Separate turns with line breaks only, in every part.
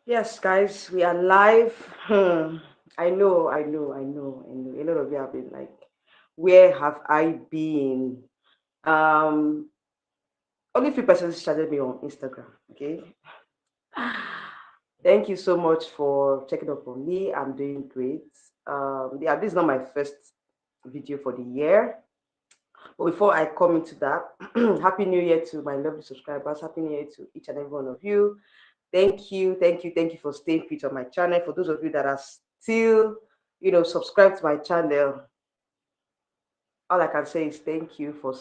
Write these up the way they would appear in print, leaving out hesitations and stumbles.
Yes, guys, we are live. I know. A lot of you have been like, where have I been? Um, Only few persons chatted me on Instagram. Okay. Thank you so much for checking up on me. I'm doing great. Yeah, this is not my first video for the year. But before I come into that, Happy New Year to my lovely subscribers. Happy New Year to each and every one of you. Thank you for staying fit on my channel. For those of you that are still, subscribed to my channel, all I can say is thank you for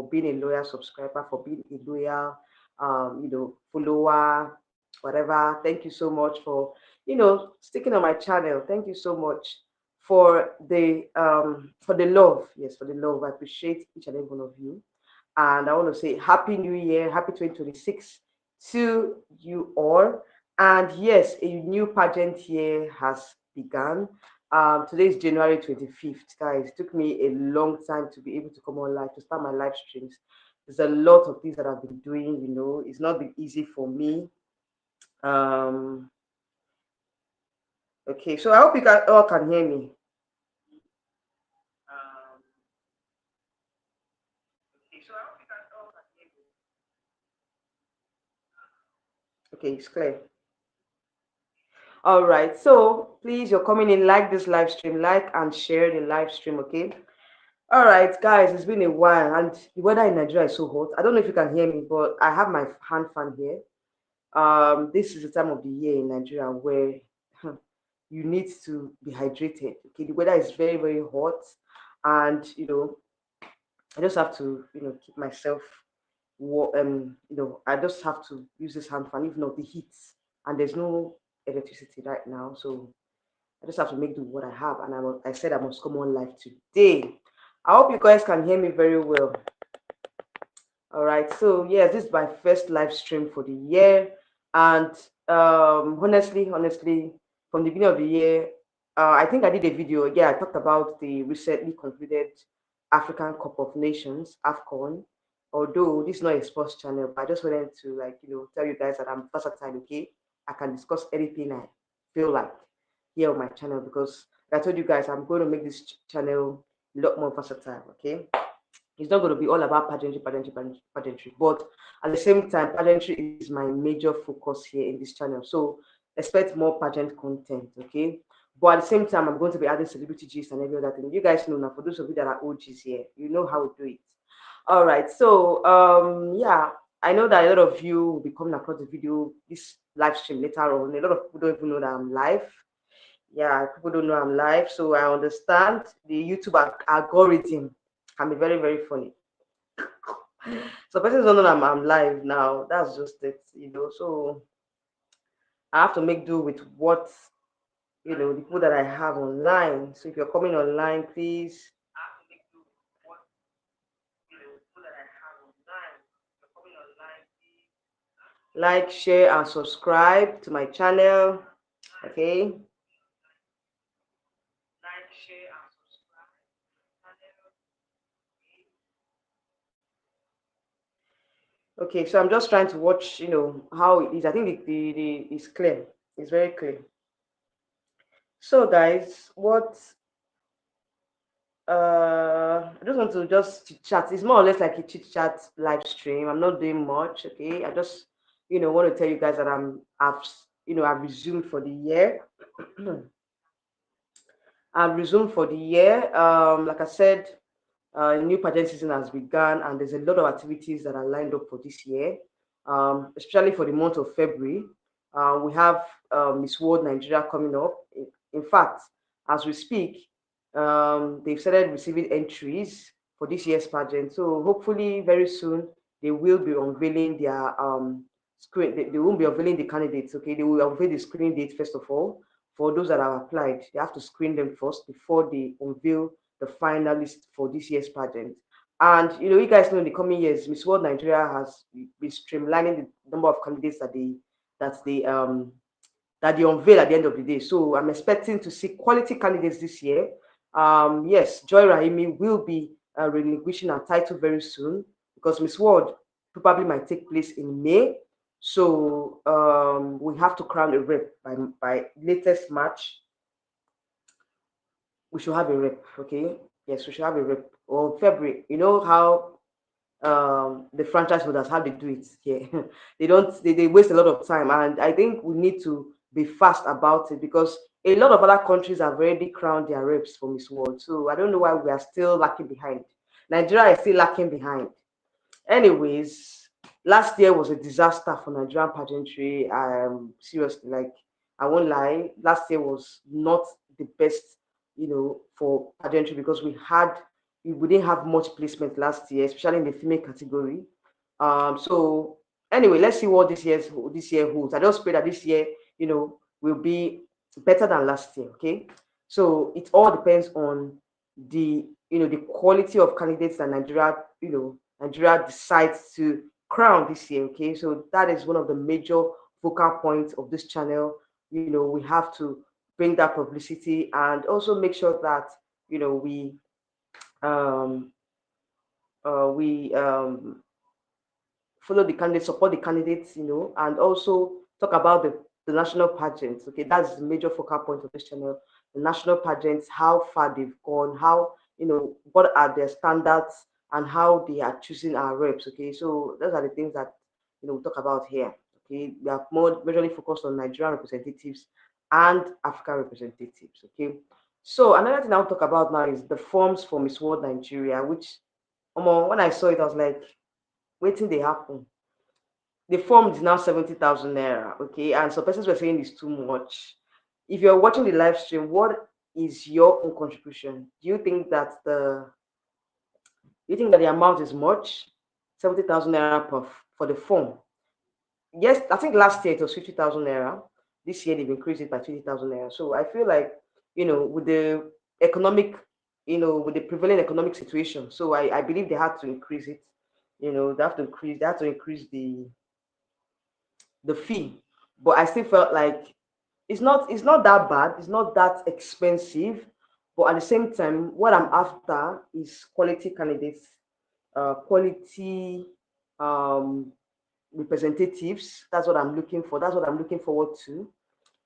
being a loyal subscriber, for being a loyal, follower, whatever. Thank you so much for sticking on my channel. Thank you so much for the love. Yes, for the love. I appreciate each and every one of you. And I want to say Happy New Year, Happy 2026 to you all. And yes, a new pageant year has begun. Today is January 25th, guys. It took me a long time to be able to come on live, to start my live streams. There's a lot of things that I've been doing, it's not been easy for me. Um, okay, so I hope you all can hear me. Um, okay, so I hope you all can hear me. Okay, it's clear. All right, so please, you're coming in, like this live stream, like and share the live stream, okay? All right, guys, it's been a while, and the weather in Nigeria is so hot. I don't know if you can hear me, but I have my hand fan here. This is the time of the year in Nigeria where you need to be hydrated. Okay, the weather is very, very hot, and I just have to, keep myself I just have to use this hand fan, if not the heat, and there's no electricity right now, so I just have to make do with what I have, and I said I must come on live today. I hope you guys can hear me very well. All right, so yeah, this is my first live stream for the year, and honestly, from the beginning of the year, I think I did a video. Yeah, I talked about the recently concluded African Cup of Nations (AFCON). Although this is not a sports channel, but I just wanted to tell you guys that I'm versatile. Okay, I can discuss anything I feel like here on my channel because like I told you guys I'm going to make this channel a lot more versatile. Okay, it's not going to be all about pageantry. But at the same time, pageantry is my major focus here in this channel. So expect more pageant content, okay? But at the same time, I'm going to be adding celebrity gist and every other thing. You guys know now, for those of you that are OGs here, you know how we do it. All right. So yeah, I know that a lot of you will be coming across the video, this live stream later on. A lot of people don't even know that I'm live. Yeah, people don't know I'm live, so I understand the YouTube algorithm can be very, very funny. So persons don't know that I'm live now. That's just it. So I have to make do with what the people that I have online. So if you're coming online, please. I have to make do with what the people that I have online. If you're coming online, please like, share, and subscribe to my channel. Okay. Like, share, and subscribe to my channel. Okay, so I'm just trying to watch, how it is. I think the it's clear. It's very clear. So, guys, I just want to just chit chat. It's more or less like a chit chat live stream. I'm not doing much. Okay, I just want to tell you guys that I've resumed for the year. I've resumed for the year. Like I said, new pageant season has begun, and there's a lot of activities that are lined up for this year, especially for the month of February. We have Miss World Nigeria coming up. In fact, as we speak, they've started receiving entries for this year's pageant. So hopefully, very soon they will be unveiling their screen. They won't be unveiling the candidates. Okay, they will unveil the screening date first of all for those that have applied. They have to screen them first before they unveil the finalist for this year's pageant. And you guys know in the coming years, Miss World Nigeria has been streamlining the number of candidates that they um that they unveil at the end of the day. So I'm expecting to see quality candidates this year. Yes, Joy Rahimi will be relinquishing her title very soon because Miss World probably might take place in May. So we have to crown a rep by latest March. We should have a rep, okay? Yes, we should have a rep or February. You know how the franchise holders, how they do it here. They waste a lot of time, and I think we need to be fast about it because a lot of other countries have already crowned their reps for Miss World. So I don't know why we are still lacking behind. Nigeria is still lacking behind. Anyways, last year was a disaster for Nigerian pageantry. Seriously, like I won't lie, last year was not the best, for pageantry because we didn't have much placement last year, especially in the female category. So anyway, let's see what this year holds. I just pray that this year, will be better than last year. Okay, so it all depends on the quality of candidates that Nigeria decides to crown this year. Okay, so that is one of the major focal points of this channel. We have to bring that publicity and also make sure that we um, we follow the candidates, support the candidates, and also talk about the national pageants. Okay, that's the major focal point of this channel. The national pageants, how far they've gone, how what are their standards, and how they are choosing our reps. Okay, so those are the things that we talk about here. Okay, we are more majorly focused on Nigerian representatives and African representatives. Okay, so another thing I'll talk about now is the forms for Miss World Nigeria, which when I saw it, I was like, waiting they happen. The form is now 70,000 naira, okay? And some persons were saying it's too much. If you're watching the live stream, what is your own contribution? Do you think that the amount is much? 70,000 naira for the form. Yes, I think last year it was 50,000 naira. This year they've increased it by 50,000 naira. So I feel like, with the economic, with the prevailing economic situation, so I believe they had to increase it. They have to increase the fee. But I still felt like it's not that bad, it's not that expensive. But at the same time, what I'm after is quality candidates, quality um, representatives. That's what I'm looking for. That's what I'm looking forward to.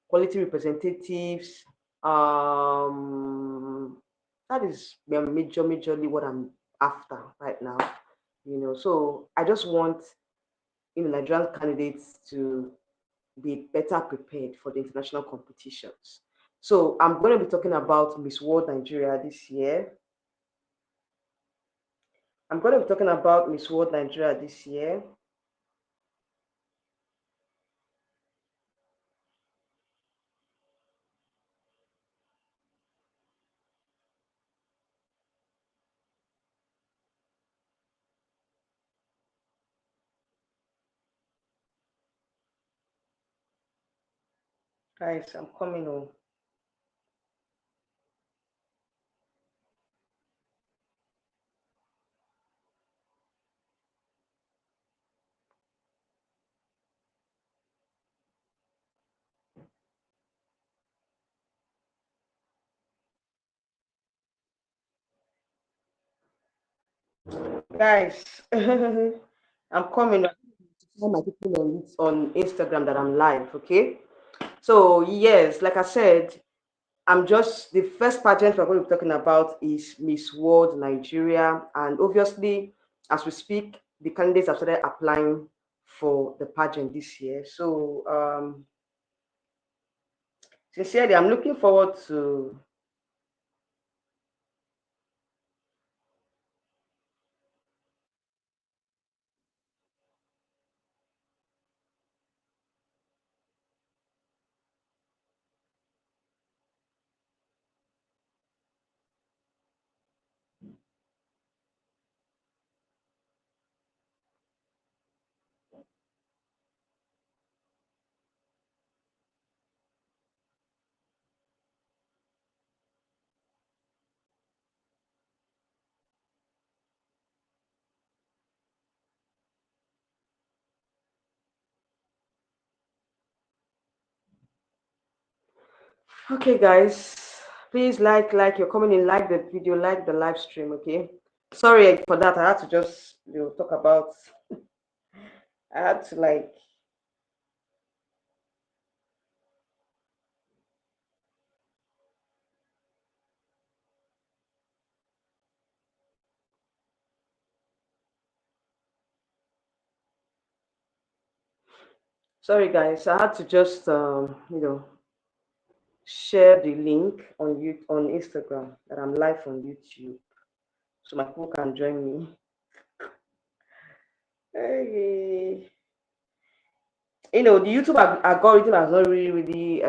Quality representatives. That is majorly what I'm after right now. So I just want Nigerian candidates to be better prepared for the international competitions. So I'm going to be talking about Miss World Nigeria this year. I'm going to be talking about Miss World Nigeria this year. Guys, I'm coming on. Guys, I'm coming. Tell my people on Instagram that I'm live, okay? So, yes, like I said, the first pageant we're going to be talking about is Miss World Nigeria. And obviously, as we speak, the candidates have started applying for the pageant this year. So, sincerely, I'm looking forward to. Okay, guys, please you're coming in, like the video, like the live stream, okay? Sorry for that. I had to just talk about. I had to Sorry, guys. I had to just share the link on on Instagram that I'm live on YouTube, so my people can join me. Hey. The YouTube algorithm has not really.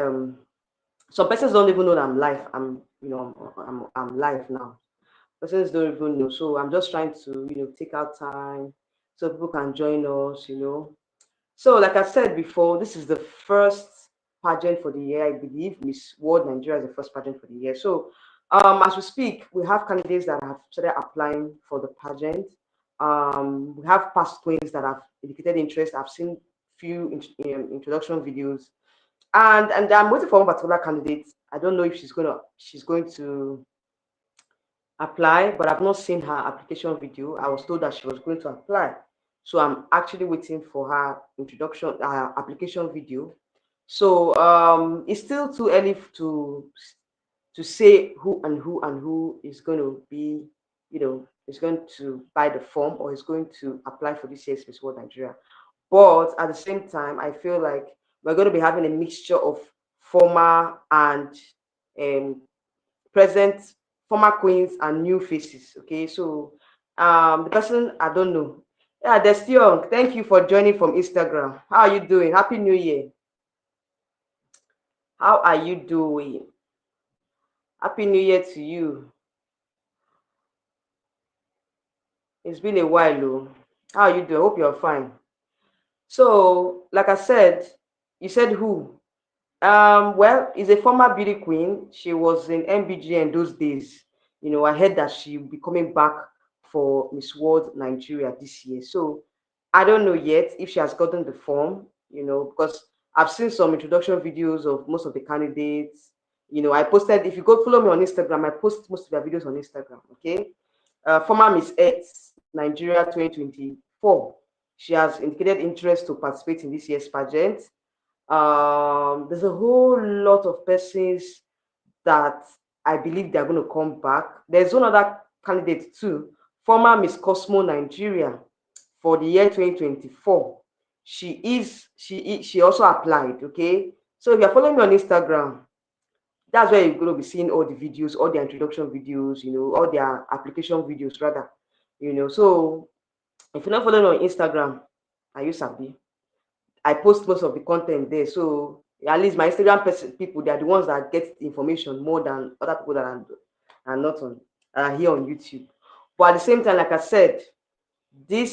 Some persons don't even know that I'm live. I'm live now. Persons don't even know. So I'm just trying to take out time so people can join us. So, like I said before, this is the first pageant for the year. I believe Miss World Nigeria is the first pageant for the year. So, as we speak, we have candidates that have started applying for the pageant. We have past queens that have indicated interest. I've seen few introduction videos, and I'm waiting for one particular candidate. I don't know if she's going to apply, but I've not seen her application video. I was told that she was going to apply. So I'm actually waiting for her application video. So it's still too early to say who is going to be, is going to buy the form or is going to apply for this year's Miss World Nigeria. But at the same time, I feel like we're going to be having a mixture of former and um, present, former queens and new faces. Okay, so the person I don't know. Yeah, Destion, thank you for joining from Instagram. How are you doing? Happy New Year. How are you doing? Happy New Year to you. It's been a while, though. How are you doing? Hope you're fine. So, like I said, you said who? Well, is a former beauty queen. She was in MBG in those days. I heard that she'll be coming back for Miss World Nigeria this year. So I don't know yet if she has gotten the form, because I've seen some introduction videos of most of the candidates. I posted, if you go follow me on Instagram, I post most of their videos on Instagram. Okay. Former Miss Earth Nigeria 2024. She has indicated interest to participate in this year's pageant. There's a whole lot of persons that I believe they're going to come back. There's one other candidate too, former Miss Cosmo Nigeria for the year 2024. She also applied. Okay, so if you're following me on Instagram, that's where you're going to be seeing all the videos, all the introduction videos, all their application videos rather. So if you're not following on Instagram, are you sabi? I post most of the content there. So at least my people, they are the ones that get information more than other people that are not on are here on YouTube. But at the same time, like I said, the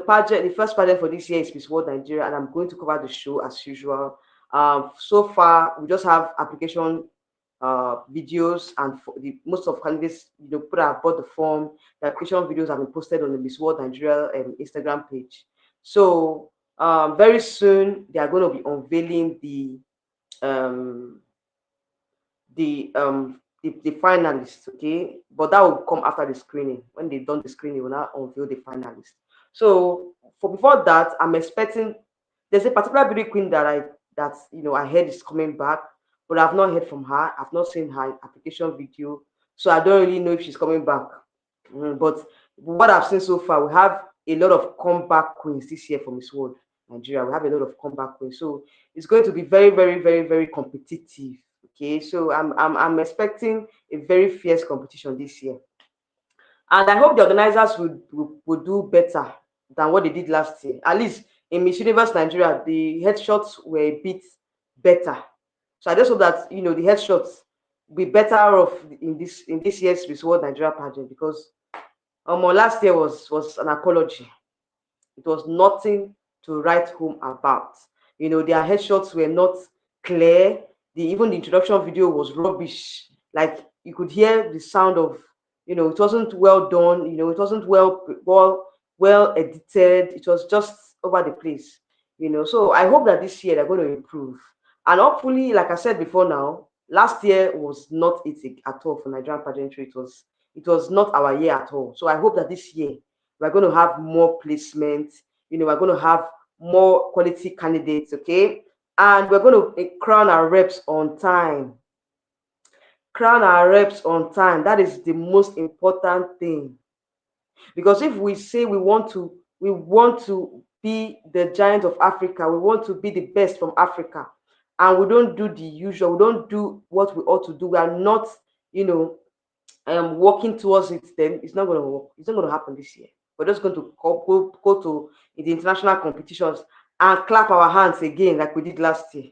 pageant, the first pageant for this year is Miss World Nigeria, and I'm going to cover the show as usual. So far, we just have application videos, and for most of candidates, people have bought the form. The application videos have been posted on the Miss World Nigeria Instagram page. So very soon they are going to be unveiling um, the finalists. Okay, but that will come after the screening. When they've done the screening, will now unveil the finalists. So for before that, I'm expecting there's a particular beauty queen I heard is coming back, but I've not heard from her. I've not seen her application video, so I don't really know if she's coming back. But what I've seen so far, we have a lot of comeback queens this year for Miss World Nigeria. We have a lot of comeback queens, so it's going to be very, very, very, very competitive. Okay, so I'm expecting a very fierce competition this year, and I hope the organizers would do better than what they did last year. At least in Miss Universe Nigeria, the headshots were a bit better. So I just hope that the headshots be better off in this year's Miss World Nigeria pageant, because last year was an apology. It was nothing to write home about. Their headshots were not clear. Even the introduction video was rubbish. Like you could hear the sound of, it wasn't well done. It wasn't well edited. It was just over the place. So I hope that this year they're going to improve. And hopefully, like I said before now, last year was not it at all for Nigerian pageantry. It was not our year at all. So I hope that this year we're going to have more placement. We're going to have more quality candidates, okay? And we're going to crown our reps on time. Crown our reps on time. That is the most important thing. Because if we say we want to be the giant of Africa. We want to be the best from Africa. And we don't do the usual. We don't do what we ought to do. We are not, you know, working towards it. Then it's not going to work. It's not going to happen this year. We're just going to go to the international competitions and clap our hands again like we did last year.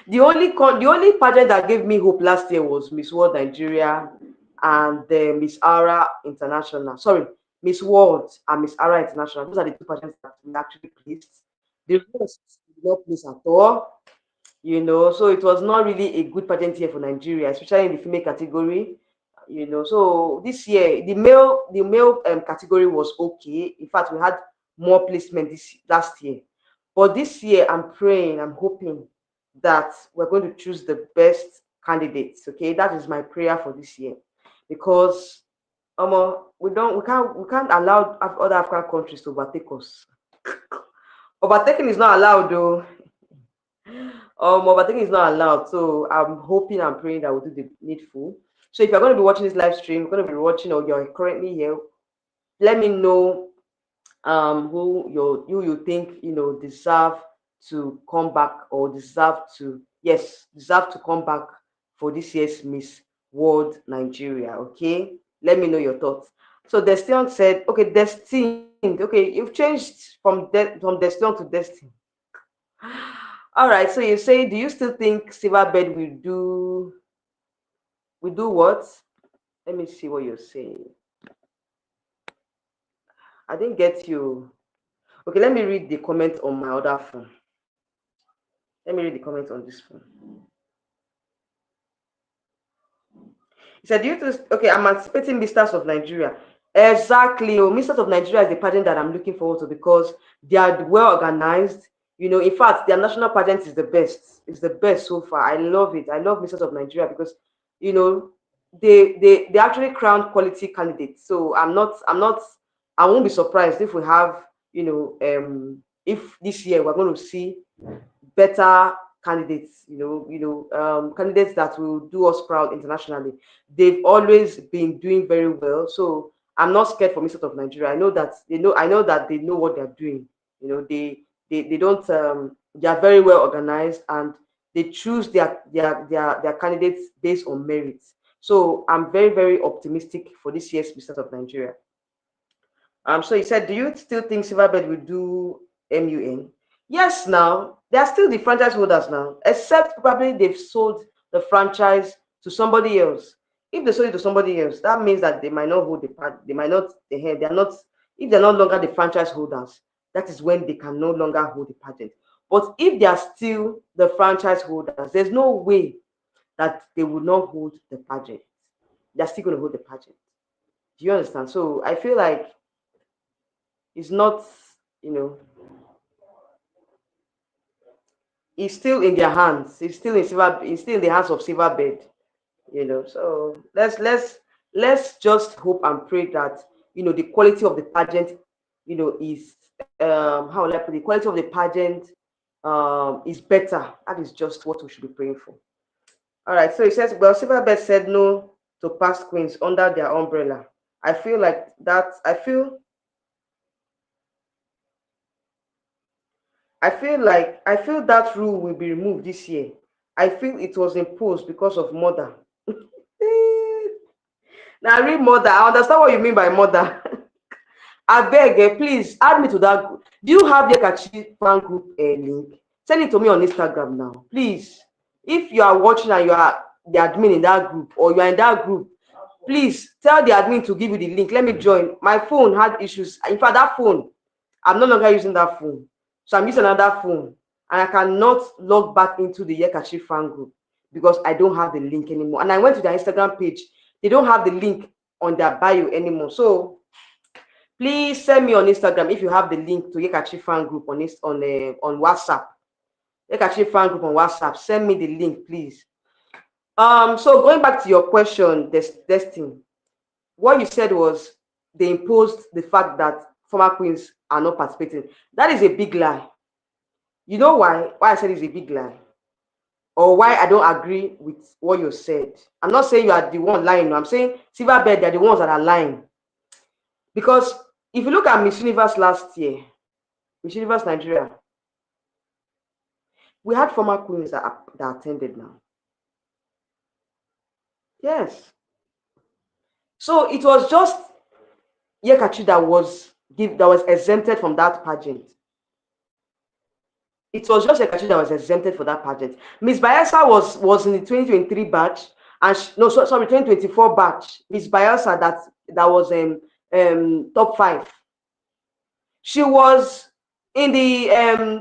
The only pageant that gave me hope last year was Miss World Nigeria and Miss Ara International. Sorry, Miss World and Miss Ara International. Those are the two pageants that we actually placed. The rest we did not place at all. So it was not really a good pageant year for Nigeria, especially in the female category. So this year the male category was okay. In fact, we had more placement this last year, but this year I'm praying, I'm hoping that we're going to choose the best candidates. Okay, that is my prayer for this year, because we can't allow other African countries to overtake us. Overtaking is not allowed though. Overtaking is not allowed. So I'm hoping and praying that we'll do the needful. So if you're going to be watching this live stream, you're going to be watching, or you're currently here, let me know who you think deserve to come back, or deserve to come back for this year's Miss World Nigeria. Okay, let me know your thoughts. So Destin said, okay, destined. Okay, you've changed from Destin to Destin. All right, so you say, do you still think Silverbird will do what? Let me see what you're saying. I didn't get you. Okay, let me read the comment on my other phone. Let me read the comment on this phone. He said, okay, I'm anticipating Misters of Nigeria. Exactly. Oh, Misters of Nigeria is the pageant that I'm looking forward to, because they are well organized. In fact, their national pageant is the best. It's the best so far. I love it. I love Misters of Nigeria because, they actually crown quality candidates. So I won't be surprised if we have, if this year we're going to see better candidates, candidates that will do us proud internationally. They've always been doing very well, so I'm not scared for Mr. of Nigeria. I know that they know what they're doing. They don't they are very well organized, and they choose their candidates based on merits. So I'm very, very optimistic for this year's Mr. of Nigeria. So he said, do you still think Silverbird will do MUN? Yes, now they are still the franchise holders now, except probably they've sold the franchise to somebody else. If they sold it to somebody else, that means that they might not hold the part. They might not. They are not. If they're no longer the franchise holders, that is when they can no longer hold the pageant. But if they are still the franchise holders, there's no way that they will not hold the pageant. They're still going to hold the pageant. Do you understand? So I feel like it's not, you know, it's still in their hands. It's still in the hands of Silverbird. So let's just hope and pray that the quality of the pageant, is how will I put it? The quality of the pageant is better. That is just what we should be praying for. All right. So it says, well, Silverbird said no to past queens under their umbrella. I feel like that. I feel that rule will be removed this year. I feel it was imposed because of mother. Now, read mother. I understand what you mean by mother. I beg, please add me to that group. Do you have the Kachi fan group link? Send it to me on Instagram now, please. If you are watching and you are the admin in that group, or you are in that group, please tell the admin to give you the link. Let me join. My phone had issues. In fact, that phone, I'm no longer using that phone. So I'm using another phone. And I cannot log back into the Yekachi fan group because I don't have the link anymore. And I went to their Instagram page. They don't have the link on their bio anymore. So please send me on Instagram if you have the link to Yekachi fan group on WhatsApp. Yekachi fan group on WhatsApp. Send me the link, please. So going back to your question, Destin, what you said was they imposed the fact that former queens are not participating. That is a big lie. You know why? Why I said it's a big lie, or why I don't agree with what you said. I'm not saying you are the one lying. No, I'm saying Silverbird, they're the ones that are lying. Because if you look at Miss Universe last year, Miss Universe Nigeria. We had former queens that attended now. Yes. So it was just Yekachi that was exempted from that pageant. It was just Yekachi that was exempted for that pageant. Miss Bayelsa was in the 2023 batch, and no, sorry, 2024 batch. Miss Bayelsa that was top 5. She was in the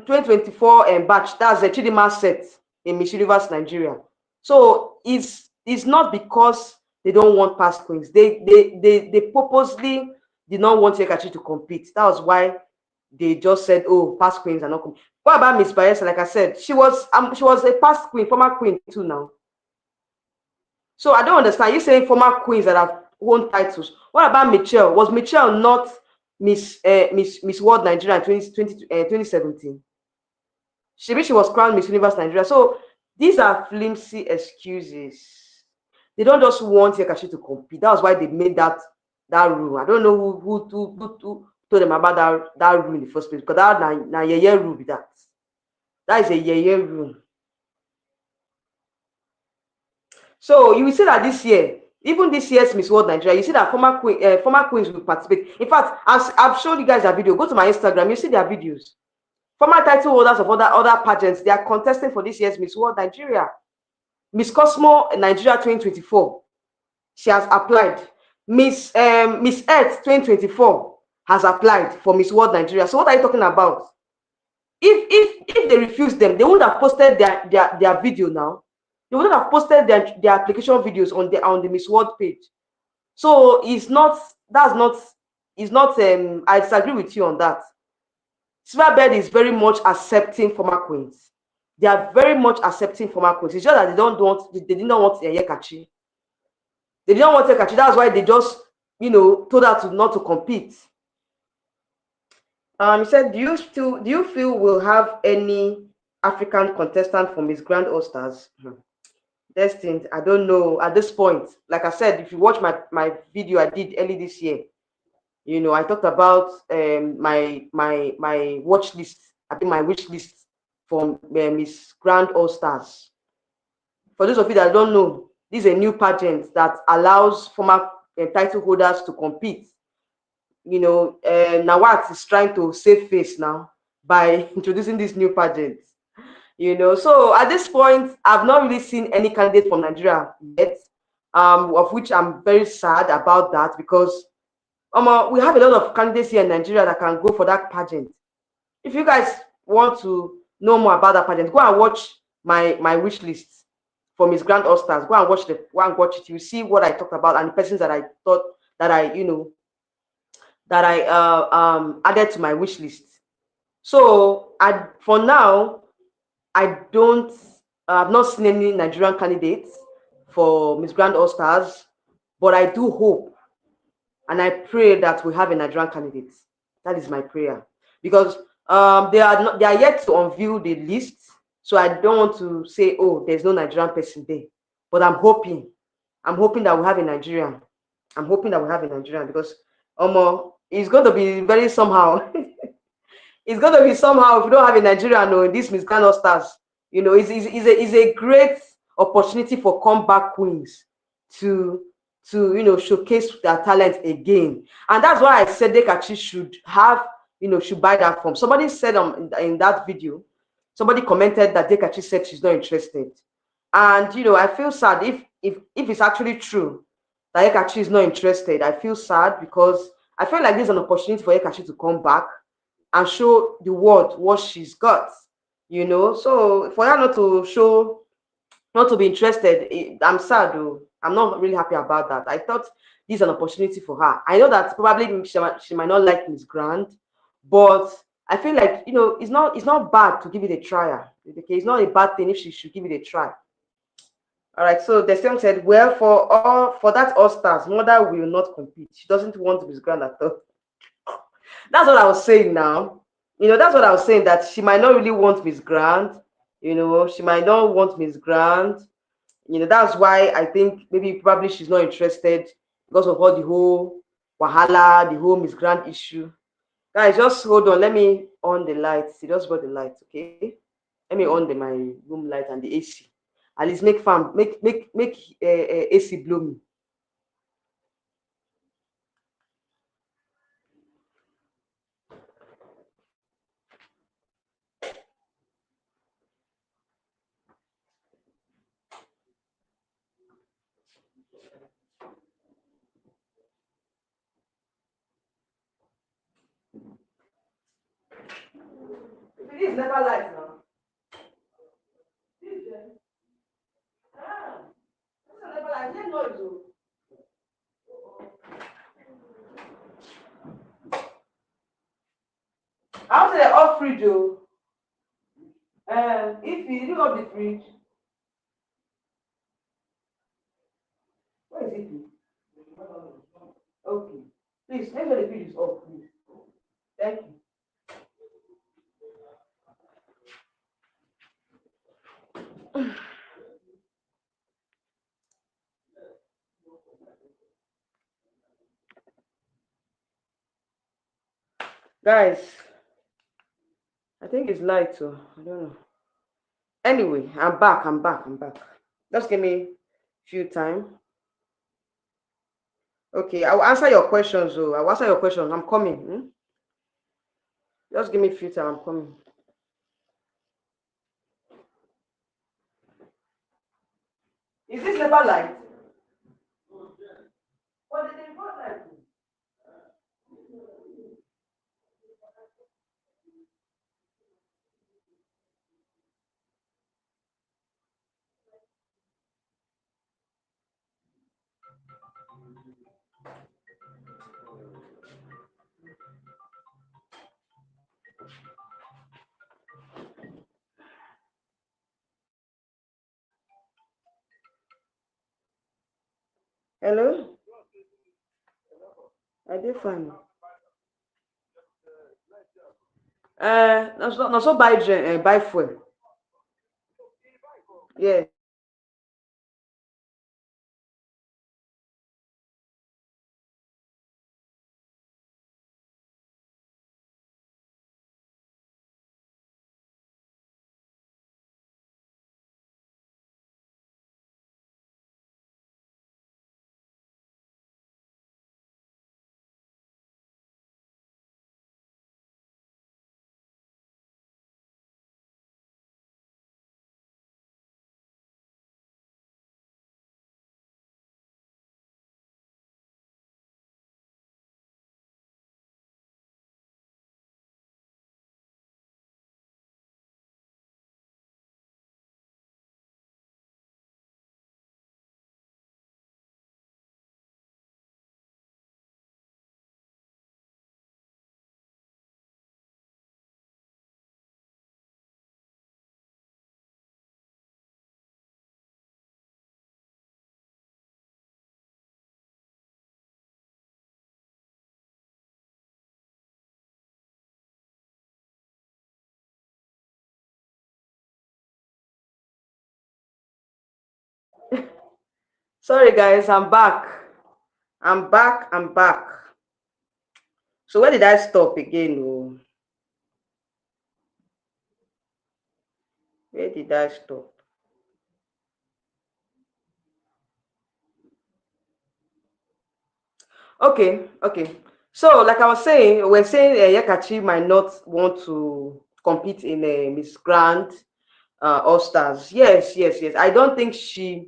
2024 batch. That's the Chidima set in Miss Universe Nigeria. So it's not because they don't want past queens. They purposely did not want Yekachi to compete. That was why they just said, "Oh, past queens are not coming." What about Miss Bayelsa? Like I said, she was a past queen, former queen too now. So I don't understand. You saying former queens that have won titles. What about Michelle? Was Michelle not Miss World Nigeria in 2017? She was crowned Miss Universe Nigeria. So these are flimsy excuses. They don't just want Yekachi to compete. That's why they made that rule. I don't know who told them about that rule in the first place, because that na yeye rule be that. That is a yeye rule. So you will see that this year, even this year's Miss World Nigeria, you see that former queens will participate. In fact, as I've shown you guys their video, go to my Instagram, you see their videos. Former title holders of other pageants, they are contesting for this year's Miss World Nigeria. Miss Cosmo Nigeria 2024, she has applied. Miss Earth 2024 has applied for Miss World Nigeria. So what are you talking about? If they refuse them, they wouldn't have posted their video now. They wouldn't have posted their application videos on the Miss World page. So it's not I disagree with you on that. Silverbird is very much accepting former queens. They are very much accepting former queens. It's just that they did not want Yekachi. They did not want Yekachi. That's why they just told her not to compete. He said, do you feel we'll have any African contestant for Miss Grand All Stars? Destined, I don't know at this point. Like I said, if you watch my video I did early this year, I talked about my watch list. I think my wish list for Miss Grand All Stars. For those of you that don't know, this is a new pageant that allows former title holders to compete. Nawat is trying to save face now by introducing this new pageant. So at this point, I've not really seen any candidate from Nigeria yet, of which I'm very sad about that, because we have a lot of candidates here in Nigeria that can go for that pageant. If you guys want to know more about that pageant, go and watch my wish list for Miss Grand All Stars. Go and watch it. You see what I talked about and the persons that I thought that I added to my wish list. So for now, I've not seen any Nigerian candidates for Miss Grand All Stars, but I do hope and I pray that we have a Nigerian candidate. That is my prayer, because they are yet to unveil the list. So I don't want to say, oh, there's no Nigerian person there, but I'm hoping that we have a Nigerian. I'm hoping that we have a Nigerian, because it's going to be very somehow. It's going to be somehow if we don't have a Nigerian in this Miss Grand All Stars. It's a great opportunity for comeback queens to showcase their talent again. And that's why I said Yekachi should buy that form. Somebody said in that video, somebody commented that Yekachi said she's not interested. And I feel sad if it's actually true that Yekachi is not interested. I feel sad, because I feel like there's an opportunity for Yekachi to come back and show the world what she's got. So for her not to be interested, I'm sad though. I'm not really happy about that. I thought this is an opportunity for her. I know that probably she might not like Miss Grant, but I feel like it's not bad to give it a try. Okay, it's not a bad thing if she should give it a try. All right. So the song said, well, for that All Stars, mother will not compete. She doesn't want Miss Grant at all. That's what I was saying now. That's what I was saying, that she might not really want Miss Grant. She might not want Miss Grant. That's why I think probably she's not interested, because of all the whole wahala, the whole Miss Grant issue. Guys, just hold on. Let me on the lights. You just brought the lights, okay? Let me on my room light and the AC. At least make farm, make AC blow me. This is never light now. This is never light. Hear noise, oh. I want to say off fridge, oh. If you look up the fridge, where is it? Okay. Please make sure the fridge is off, please. Thank you. Guys, I think it's light, so I don't know. Anyway, I'm back. Just give me few time. Okay, I will answer your questions, though. I will answer your questions. I'm coming. Just give me few time. I'm coming. Is this never light? What did they report light? Hello? I did fine. No, so buy fuel. Yeah. Sorry, guys. I'm back. I'm back. So where did I stop again? Oh, where did I stop? Okay. So, like I was saying, we're saying Yakachi might not want to compete in a Miss Grand All Stars. Yes. I don't think she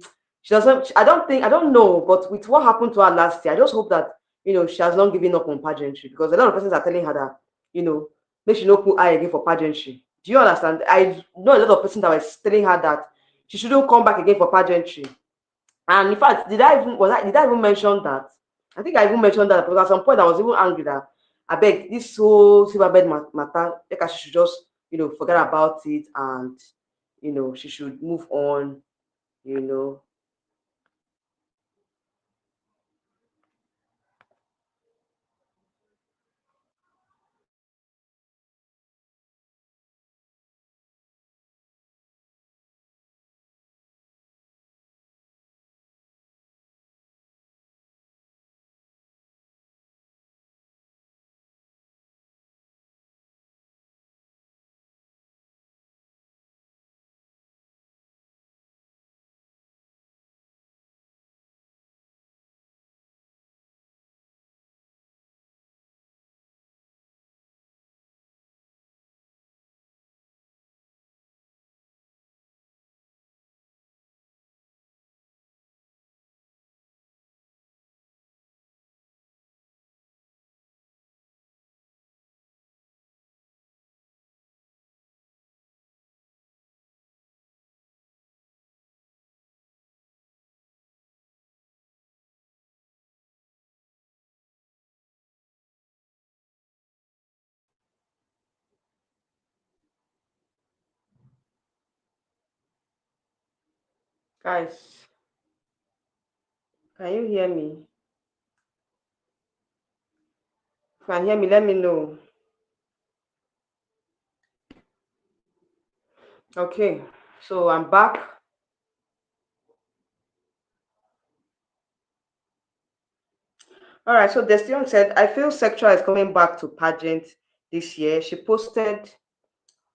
doesn't. I don't know. But with what happened to her last year, I just hope that she has not given up on pageantry, because a lot of persons are telling her that make she not put eye again for pageantry. Do you understand? I know a lot of persons that were telling her that she shouldn't come back again for pageantry. And in fact, did I even mention that? I think I even mentioned that, because at some point I was even angry that I beg this whole silverbird matter, like she should just forget about it, and she should move on, you know. Guys, can you hear me? If you can hear me, let me know. Okay, so I'm back. All right, so Destion said, I feel Sexual is coming back to pageant this year. She posted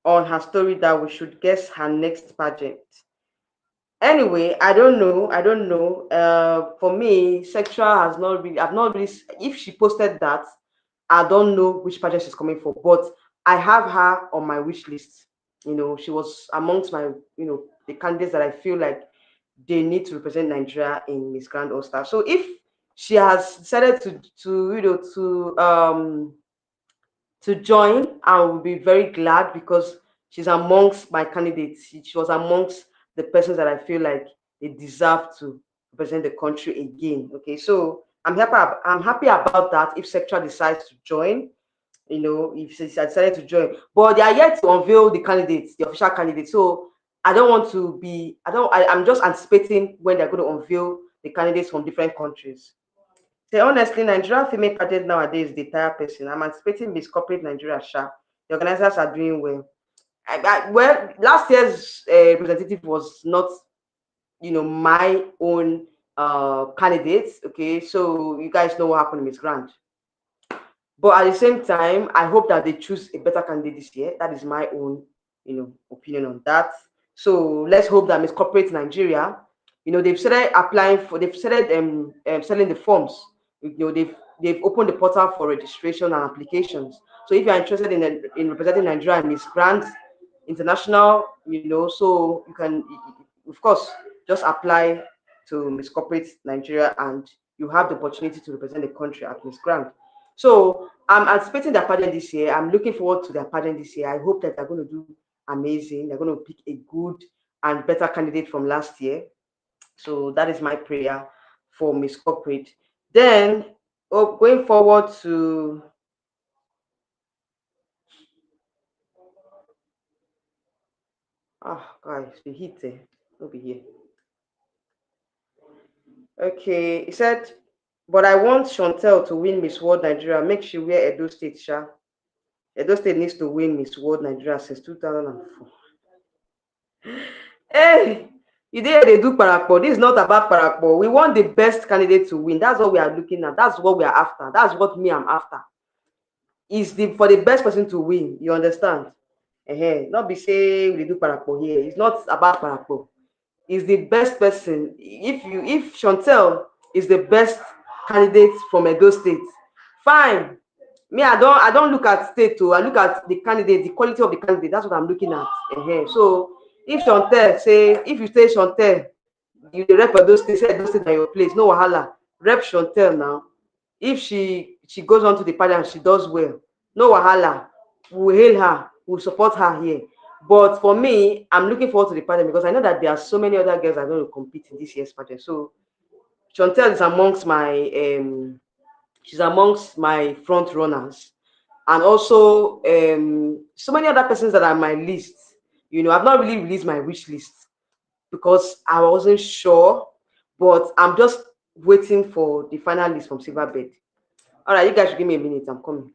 on her story that we should guess her next pageant. Anyway, I don't know. I don't know. For me, Sexual has not really, I've not really, if she posted that, I don't know which pageant she's coming for, but I have her on my wish list. She was amongst my, the candidates that I feel like they need to represent Nigeria in Miss Grand All Star. So if she has decided to join, I will be very glad because she's amongst my candidates. She was amongst the persons that I feel like they deserve to represent the country again. Okay, so I'm happy. I'm happy about that. If Sector decides to join, if she decided to join, but they are yet to unveil the candidates, the official candidates. So I don't want to be. I don't. I'm just anticipating when they're going to unveil the candidates from different countries. Say honestly, Nigerian female pageant nowadays the entire person. I'm anticipating Miss Corporate Nigeria Sha. The organizers are doing well. Well, last year's representative was not, my own candidates. Okay, so you guys know what happened in Miss Grant. But at the same time, I hope that they choose a better candidate this year. That is my own, opinion on that. So let's hope that Miss Corporate Nigeria, they've started applying for, they've started selling the forms. They've opened the portal for registration and applications. So if you're interested in representing Nigeria and Miss Grant International, so you can, of course, just apply to Miss Corporate Nigeria and you have the opportunity to represent the country at Miss Grant. So I'm anticipating their pageant this year. I'm looking forward to their pageant this year. I hope that they're going to do amazing. They're going to pick a good and better candidate from last year. So that is my prayer for Miss Corporate. Then, going forward to guys, the heat there. Will be here. Okay, he said, but I want Chantel to win Miss World Nigeria. Make she wear Edo State, Sha. Edo State needs to win Miss World Nigeria since 2004. Hey, you did they do Parapo. This is not about Parapo. We want the best candidate to win. That's what we are looking at. That's what we are after. That's what me I'm after. Is the for the best person to win. You understand? Not be say we do Parapo here. It's not about Parapo. Is the best person. If Chantel is the best candidate from Edo State, fine. Me, I don't look at state too. I look at the candidate, the quality of the candidate. That's what I'm looking at. So if you say Chantel, you dey rep Edo State, say Edo State na your place, no wahala. Rep Chantel now. If she goes on to the party and she does well, no wahala. We'll hail her, we'll support her here. But for me, I'm looking forward to the pageant because I know that there are so many other girls that are going to compete in this year's pageant. So Chantel is she's amongst my front runners, and also so many other persons that are on my list. I've not really released my wish list because I wasn't sure, but I'm just waiting for the final list from Silverbird. All right, you guys should give me a minute. I'm coming.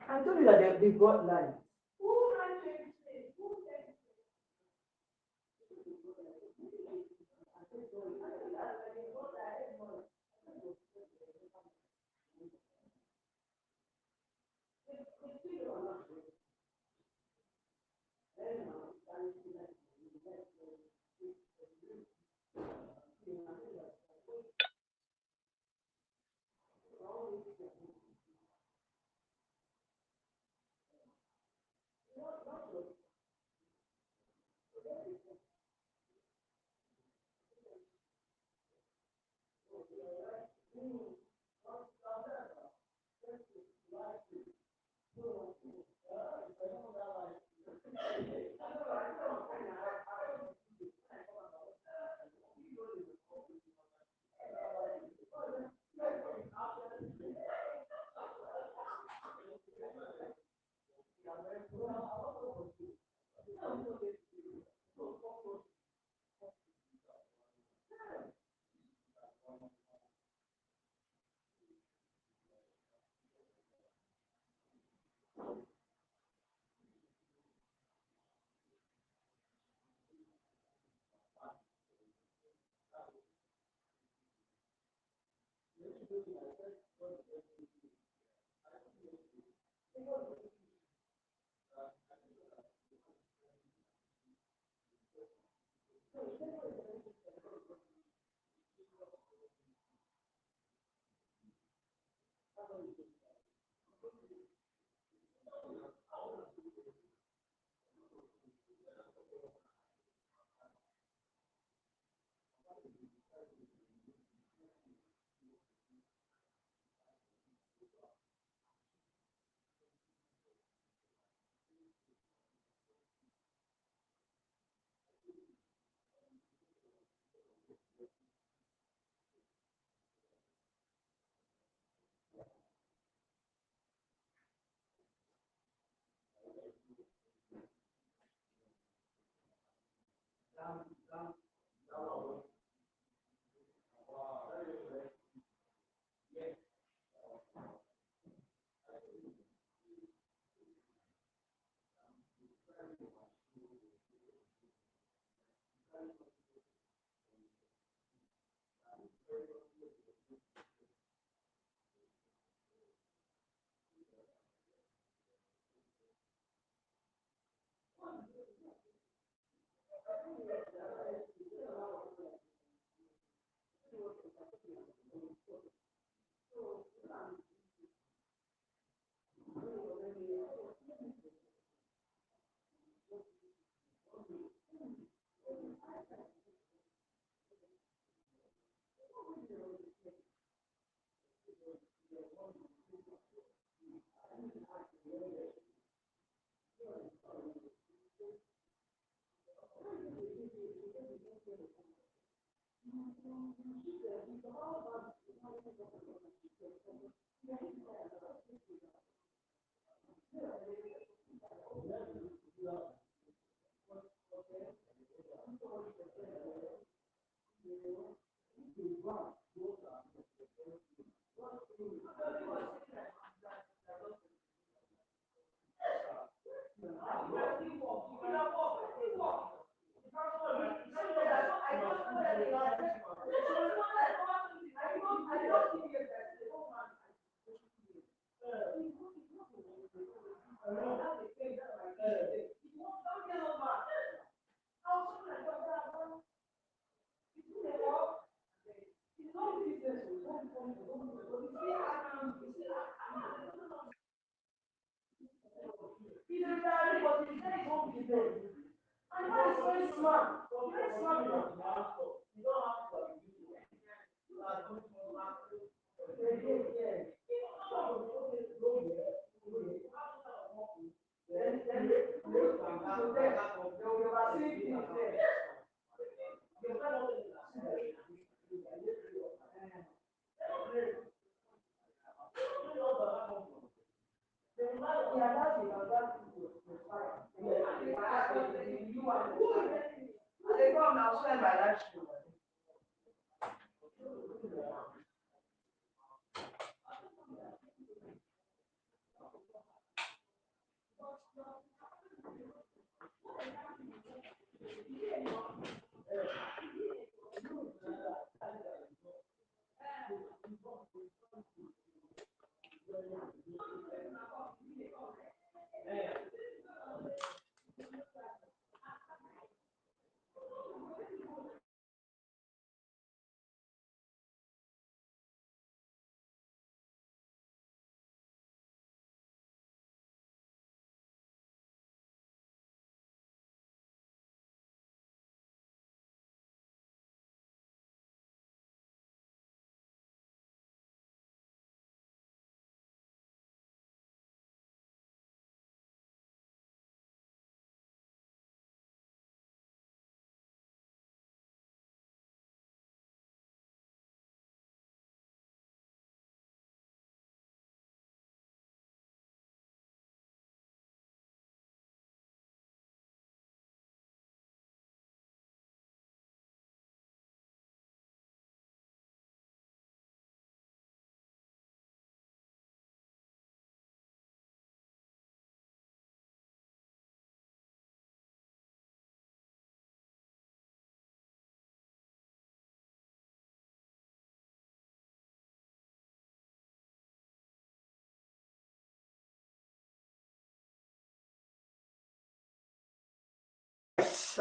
I told you that they got live.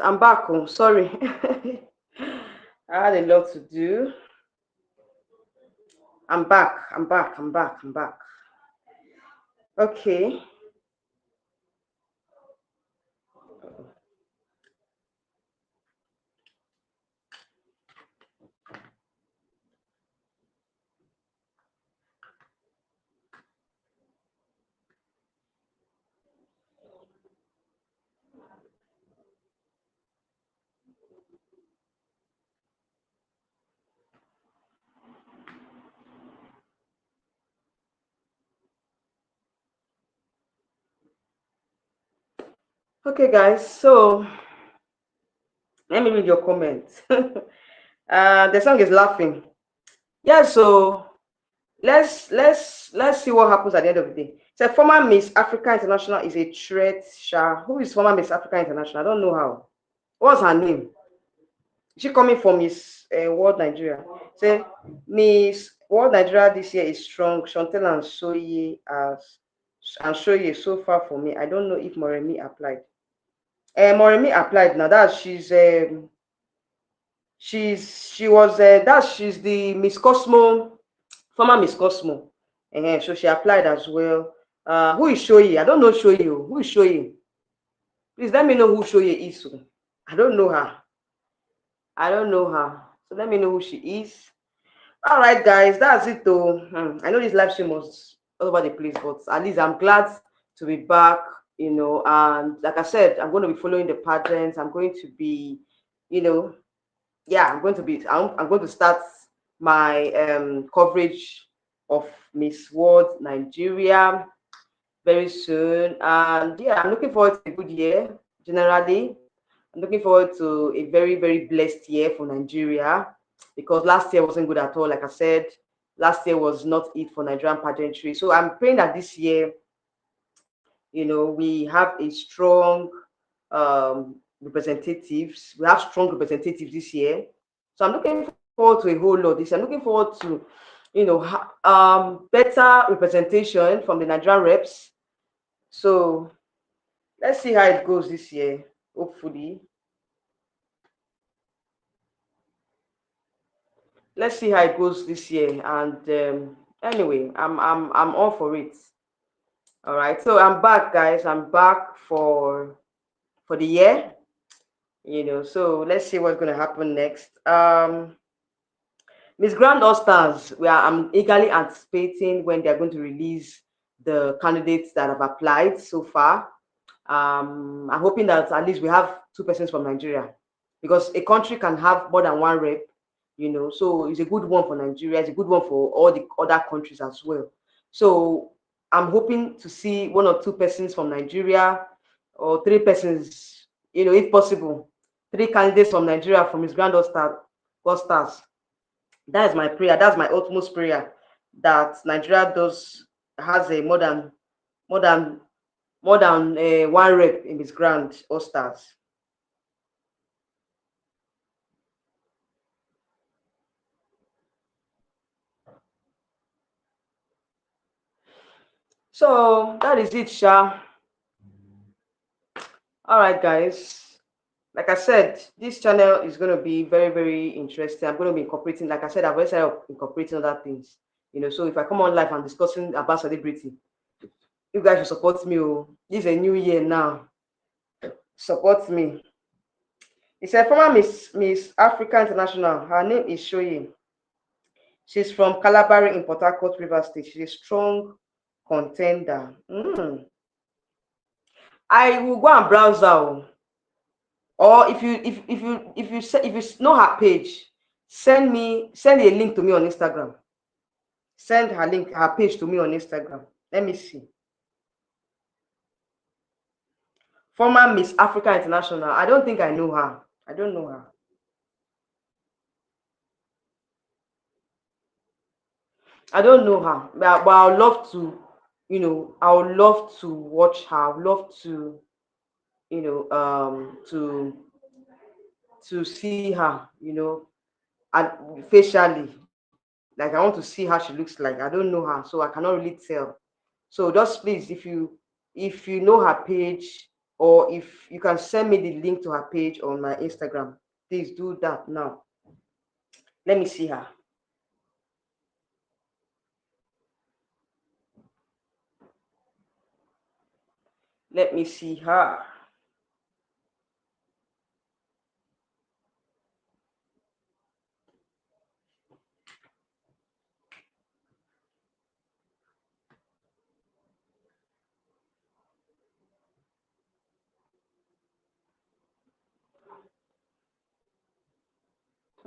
I'm back home. Sorry. I had a lot to do. I'm back. I'm back. I'm back. I'm back. Okay. Okay, guys. So let me read your comments. The song is laughing. Yeah. So let's see what happens at the end of the day. So former Miss Africa International is a threat. Who is former Miss Africa International? I don't know how. What's her name? Is she coming from Miss World Nigeria? Say Miss World Nigeria this year is strong. Chantel and Shoye so far for me. I don't know if Moremi applied. Moremi applied now. That she was that she's the Miss Cosmo, former Miss Cosmo. So she applied as well. Who is Shoye? I don't know Shoye. Who is Shoye? Please let me know who Shoye is. I don't know her. I don't know her. So let me know who she is. All right, guys, that's it though. I know this live stream was all over the place, but at least I'm glad to be back, And like I said, I'm going to be following the pageants. I'm going to be, you know, yeah, I'm going to start my coverage of Miss World Nigeria very soon. And yeah, I'm looking forward to a good year generally. I'm looking forward to a very, very blessed year for Nigeria because last year wasn't good at all. Like I said, last year was not it for Nigerian pageantry. So I'm praying that this year, we have a strong representatives. We have strong representatives this year. So I'm looking forward to a whole lot this year. I'm looking forward to, better representation from the Nigerian reps. So let's see how it goes this year, hopefully. Let's see how it goes this year. And anyway, I'm all for it. All right. So I'm back, guys. I'm back for the year. So let's see what's gonna happen next. Miss Grand All Stars, I'm eagerly anticipating when they're going to release the candidates that have applied so far. I'm hoping that at least we have two persons from Nigeria because a country can have more than one rep, so it's a good one for Nigeria, it's a good one for all the other countries as well. So I'm hoping to see one or two persons from Nigeria or three persons, if possible, three candidates from Nigeria from Miss Grand All Stars. That is my prayer. That's my utmost prayer that Nigeria has a more than one rep in Miss Grand All Stars. So that is it, Sha. All right, guys. Like I said, this channel is going to be very, very interesting. I'm going to be incorporating, like I said, I've already started incorporating other things. So if I come on live and discussing about celebrity, you guys should support me. Oh, this is a new year now. Support me. It's a former Miss Africa International. Her name is Shoyi. She's from Calabar in Port Harcourt, River State. She's a strong contender. I will go and browse her. Or if you know her page, send a link to me on Instagram. Send her page to me on Instagram. Let me see. Former Miss Africa International. I don't think I know her. I don't know her. I don't know her, but I would love to, I would love to watch her. I would love to, to see her, and facially. Like I want to see how she looks like. I don't know her, so I cannot really tell. So just please, if you know her page, or if you can send me the link to her page on my Instagram, please do that now. Let me see her. Let me see her.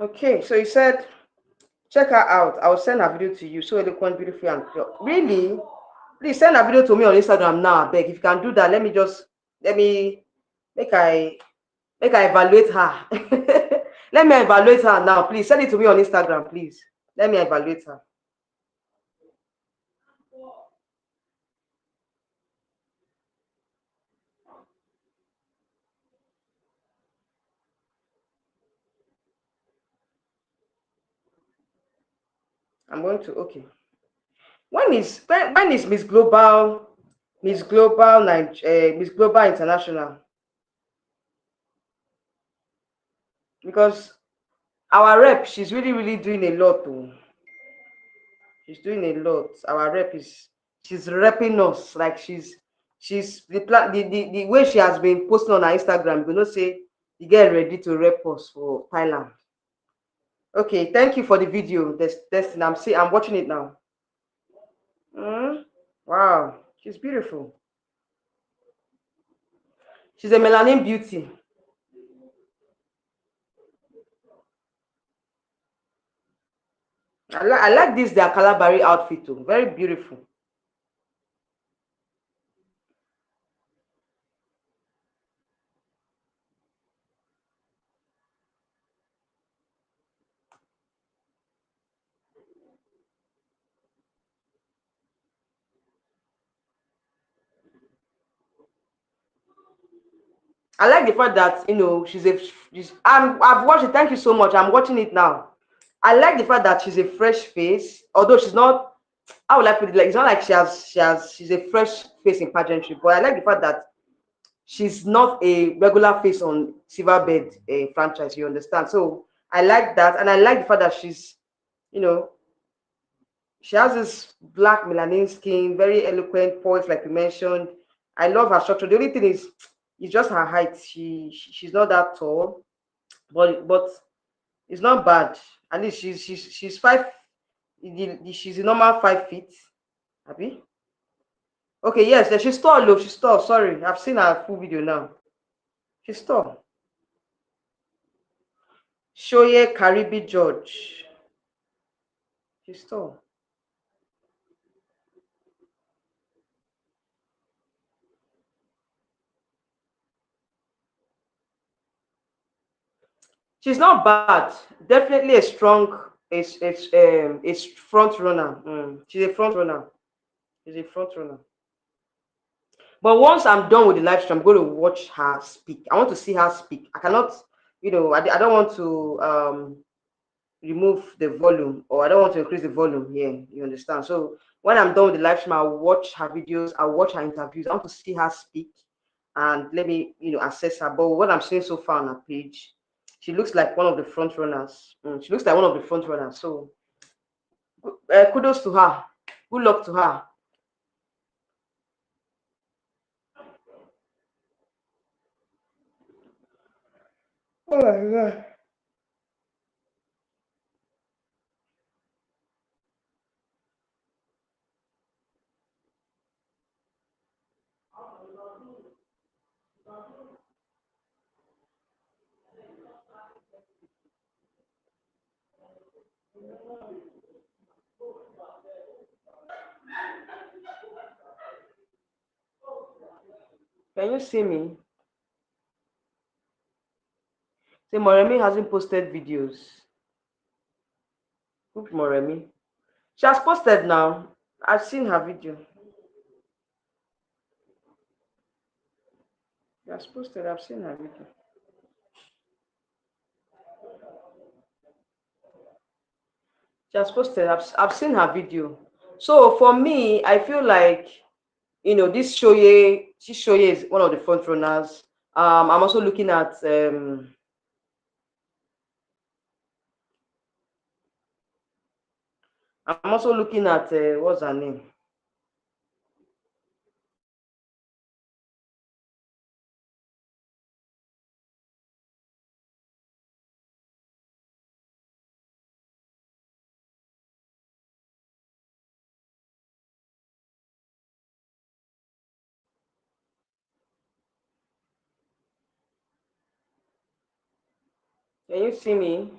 Okay, so he said, check her out. I'll send her video to you. So eloquent, beautiful, and pure. Really? Please send her video to me on Instagram now. I beg. If you can do that, let me make I evaluate her. Let me evaluate her now. Please send it to me on Instagram, please. Let me evaluate her. I'm going to, okay. When is Miss Global, Miss Global International? Because our rep, she's really doing a lot too. She's doing a lot. Our rep is, she's repping us like she's the way she has been posting on her Instagram. You know, say you get ready to rep us for Thailand. Okay, thank you for the video. Destin, I'm watching it now. Wow, she's beautiful. She's a melanin beauty. I like this their Calabari outfit too. Very beautiful. I like the fact that I've watched it. Thank you so much. I'm watching it now. I like the fact that she's a fresh face, although she's not. How would I put it? Like it's not like she's a fresh face in pageantry, but I like the fact that she's not a regular face on Silverbird franchise. You understand? So I like that, and I like the fact that you know, she has this black melanin skin, very eloquent poise, like you mentioned. I love her structure. The only thing is, it's just her height. She's not that tall, but it's not bad. At least she's five. She's a normal 5 feet. Happy? Okay, yes, she's tall. Look, she's tall. Sorry, I've seen her full video now. She's tall. Shoye Karibi George. She's tall. She's not bad. Definitely a strong, a front runner. She's a front runner. She's a front runner. But once I'm done with the live stream, I'm going to watch her speak. I want to see her speak. I cannot, I don't want to remove the volume, or I don't want to increase the volume here. You understand? So when I'm done with the live stream, I'll watch her videos. I'll watch her interviews. I want to see her speak, and let me, assess her. But what I'm seeing so far on her page, she looks like one of the front runners. She looks like one of the front runners. So kudos to her. Good luck to her. Oh my god. Can you see me? Say Moremi hasn't posted videos. Who's Moremi? She has posted now. I've seen her video. She has posted. I've seen her video. She has posted. I've seen her video. So for me, I feel like This Shoye is one of the front runners. I'm also looking at what's her name? Can you see me?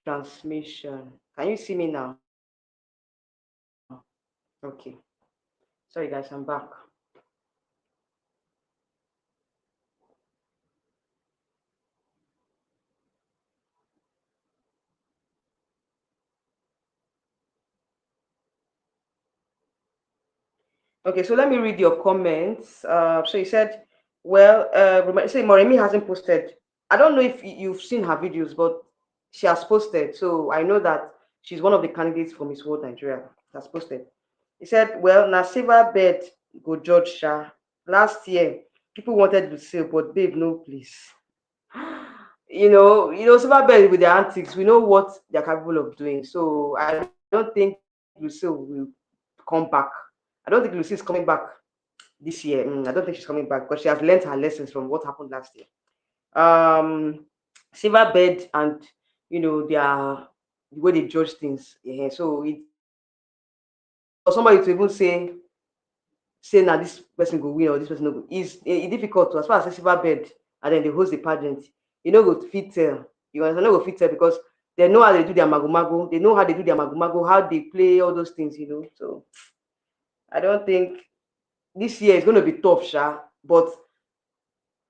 Transmission. Can you see me now? Okay. Sorry guys, I'm back. Okay, so let me read your comments. So you said, well, say Moremi hasn't posted. I don't know if you've seen her videos, but she has posted. So I know that she's one of the candidates for Miss World Nigeria. Has posted. He said, well, na silver bed go judge Sha. Last year, people wanted to say, but babe, no, please. Silver bed with their antics, we know what they're capable of doing. So I don't think Lucille will come back. I don't think Lucy is coming back this year. I don't think she's coming back because she has learned her lessons from what happened last year. Silver bed and their the way they judge things. Yeah. So it for somebody to even say now this person go win or this person no go is difficult to as far as say silver bed and then they host the pageant. You know go fit tell. You understand? No go fit tell because they know how they do their mago. They know how they do their mago, how they play all those things. So I don't think this year is going to be tough, Sha. But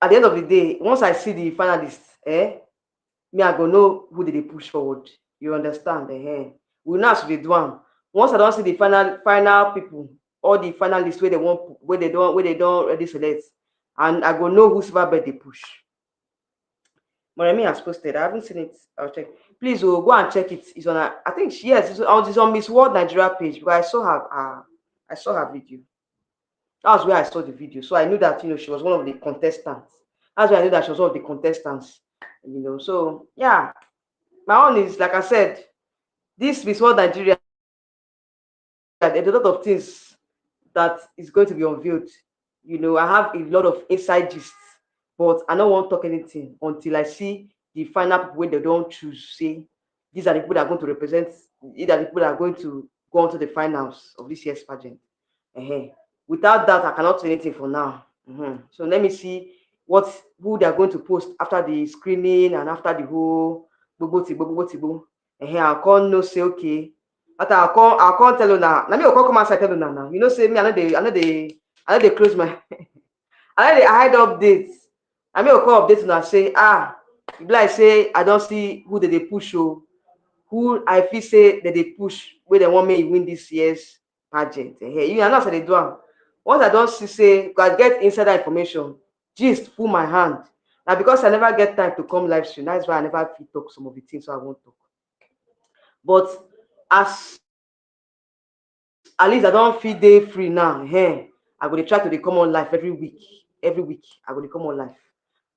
at the end of the day, once I see the finalists, me I go know who did they push forward. You understand? We know as we do am. Once I don't see the final people, all the finalists where they don't already select, and I go know who silver bet they push. Moremi has posted. I haven't seen it. I'll check. Please, oh, go and check it. It's on. I think yes, it's on Miss World Nigeria page. Because I saw her. I saw her video. That was where I saw the video. So I knew that she was one of the contestants. That's why I knew that she was one of the contestants. So yeah, my own is like I said. This Miss World Nigeria, there's a lot of things that is going to be unveiled. I have a lot of inside gists, but I don't want to talk anything until I see the final people when they don't choose. Say these are the people that are going to represent. These are the people that are going to go on to the finals of this year's pageant. uh Without that, I cannot say anything for now. So let me see who they are going to post after the screening and after the whole gbogbo ti gbogbo ti gbogbo. I can't know say okay. But I can't tell you now. Let me go come outside tell you now. Say me, I know they close my I know they hide updates. I mean, go come update and say, e be like say I don't see who they push. Who I feel say that they push where they want me win this year's pageant. You know, as I dey do am. Once I don't see say, I get insider information, gist full my hand. Now because I never get time to come live stream, that's why I never fit talk some of the things I want to talk. But as at least I don't feel day free now. I go dey try to dey come on live every week. Every week I go dey come on live.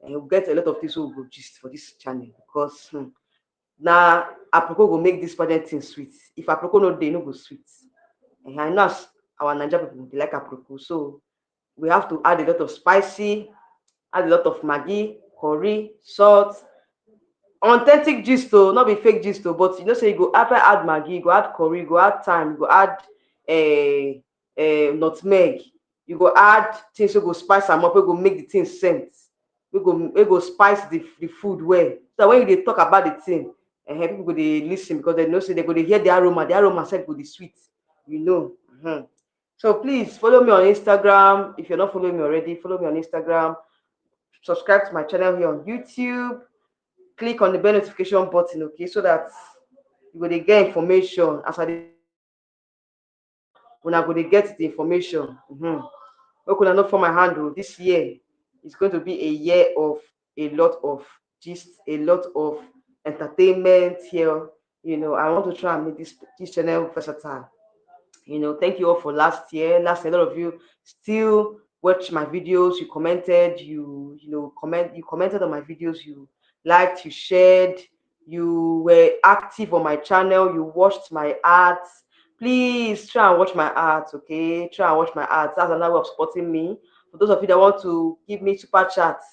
And we'll get a lot of things we go gist for this channel because now aproko go make this pageant thing sweet. If aproko no dey, no go sweet. And I know as our Nigerian people they like aproko, so we have to add a lot of spicy, add a lot of maggi, curry, salt, authentic gist o, not be fake gist o. But say you go after add maggi, you go add curry, you go add thyme, you go add nutmeg, you go add things wey go spice am up, wey go make the thing scent, wey go spice the food well. So that when you dey talk about the thing, people go dey lis ten because they know say they go dey hear the aroma. The aroma sef go dey sweet. So please follow me on Instagram. If you're not following me already, follow me on Instagram. Subscribe to my channel here on YouTube. Click on the bell notification button, okay, so that you go dey get information as I dey una go dey get the information. Make una no for my handle. This year is going to be a year of a lot of gist, a lot of entertainment here. I want to try and make this channel versatile. Thank you all for last year. Last year, a lot of you still watch my videos. You commented. You commented on my videos. You liked. You shared. You were active on my channel. You watched my ads. Please try and watch my ads, okay? Try and watch my ads. That's another way of supporting me. For those of you that want to give me super chats,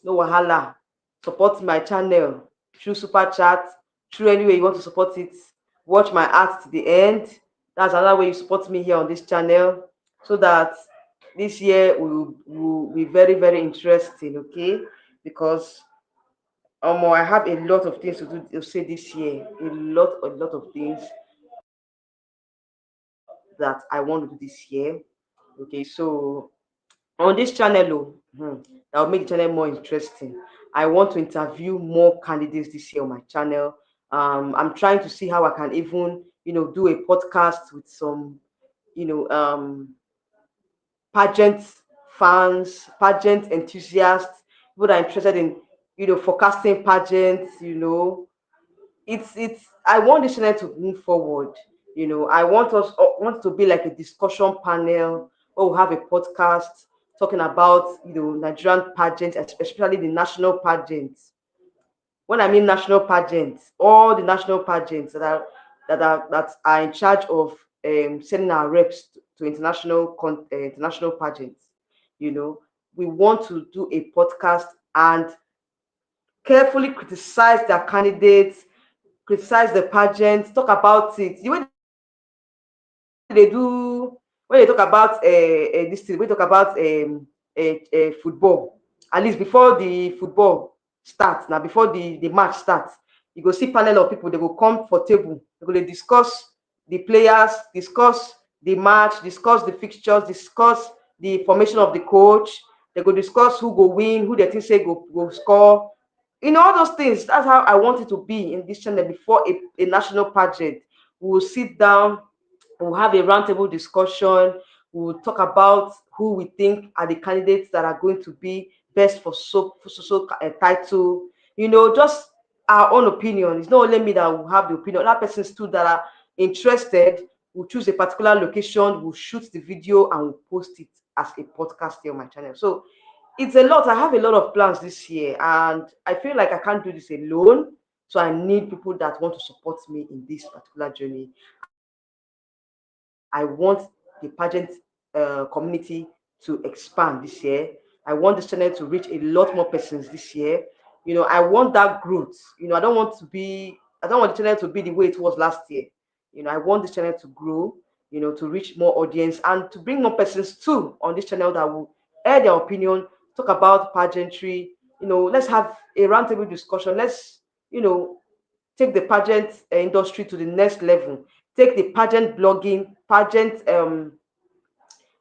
no wahala. Support my channel through super chat, through any way you want to support it. Watch my ads to the end. That's another way you support me here on this channel, so that this year will be very, very interesting, okay? Because I have a lot of things to do to say this year. A lot of things that I want to do this year. Okay, so on this channel, that will make the channel more interesting. I want to interview more candidates this year on my channel. I'm trying to see how I can even, do a podcast with some, pageant fans, pageant enthusiasts, people that are interested in, forecasting pageants. It's I want this channel to move forward. I want to be like a discussion panel, or we'll have a podcast talking about Nigerian pageants, especially the national pageants. When I mean national pageants, all the national pageants that are in charge of sending our reps to international pageants. We want to do a podcast and carefully criticize their candidates, criticize the pageant, talk about it. The way they do when they talk about this thing, we talk about football. At least before the football starts, now before the match starts, you go see panel of people. They go come for table. They go dey discuss the players, discuss the match, discuss the fixtures, discuss the formation of the coach. They go discuss who go win, who they think say go score. All those things. That's how I want it to be in this channel before a national pageant. We will sit down, we'll have a roundtable discussion. We'll talk about who we think are the candidates that are going to be best for so title. Just our own opinion. It's not only me that will have the opinion. Other persons too that are interested will choose a particular location, will shoot the video, and will post it as a podcast here on my channel. So it's a lot. I have a lot of plans this year, and I feel like I can't do this alone. So I need people that want to support me in this particular journey. I want the pageant community to expand this year. I want this channel to reach a lot more persons this year. I want that growth. I don't want the channel to be the way it was last year. I want this channel to grow, to reach more audience and to bring more persons too on this channel that will air their opinion, talk about pageantry. Let's have a roundtable discussion. Let's, take the pageant industry to the next level. Take the pageant blogging, pageant how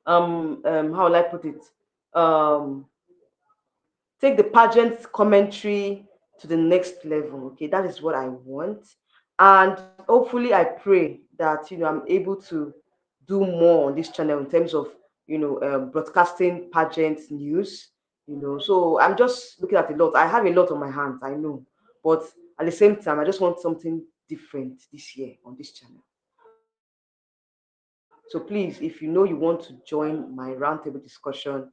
will I put it? Um take the pageant commentary to the next level. Okay, that is what I want. And hopefully I pray that I'm able to do more on this channel in terms of broadcasting pageant news. So I'm just looking at a lot. I have a lot on my hands, I know, but at the same time I just want something different this year on this channel. So please, if you want to join my roundtable discussion,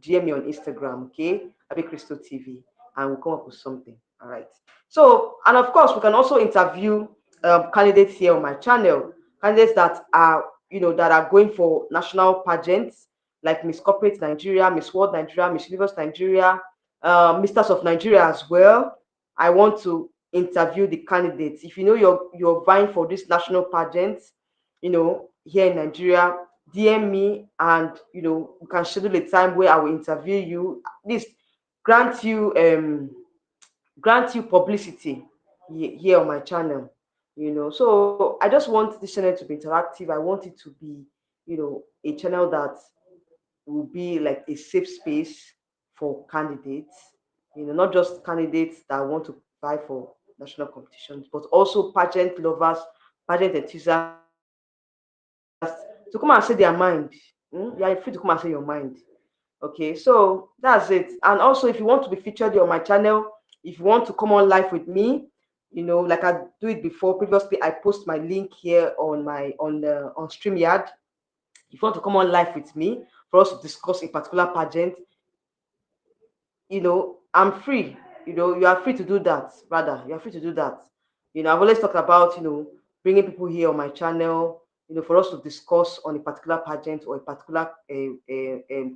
DM me on Instagram, okay? Abicristo TV, and we'll come up with something. All right. So, and of course, we can also interview candidates here on my channel, candidates that are, that are going for national pageants like Miss Corporate Nigeria, Miss World Nigeria, Miss Universe Nigeria, Misters of Nigeria as well. I want to interview the candidates. If you're vying for this national pageants, here in Nigeria, DM me, and we can schedule a time where I will interview you. At least grant you grant you publicity here on my channel. So I just want this channel to be interactive. I want it to be, a channel that will be like a safe space for candidates. Not just candidates that want to vie for national competitions, but also pageant lovers, pageant enthusiasts to come and say their mind. You are free to come and say your mind. Okay, so that's it. And also, if you want to be featured here on my channel, if you want to come on live with me, like I do it before. Previously, I post my link here on StreamYard. If you want to come on live with me for us to discuss a particular pageant, I'm free. You are free to do that. Rather, you are free to do that. I've always talked about, bringing people here on my channel, for us to discuss on a particular pageant or a particular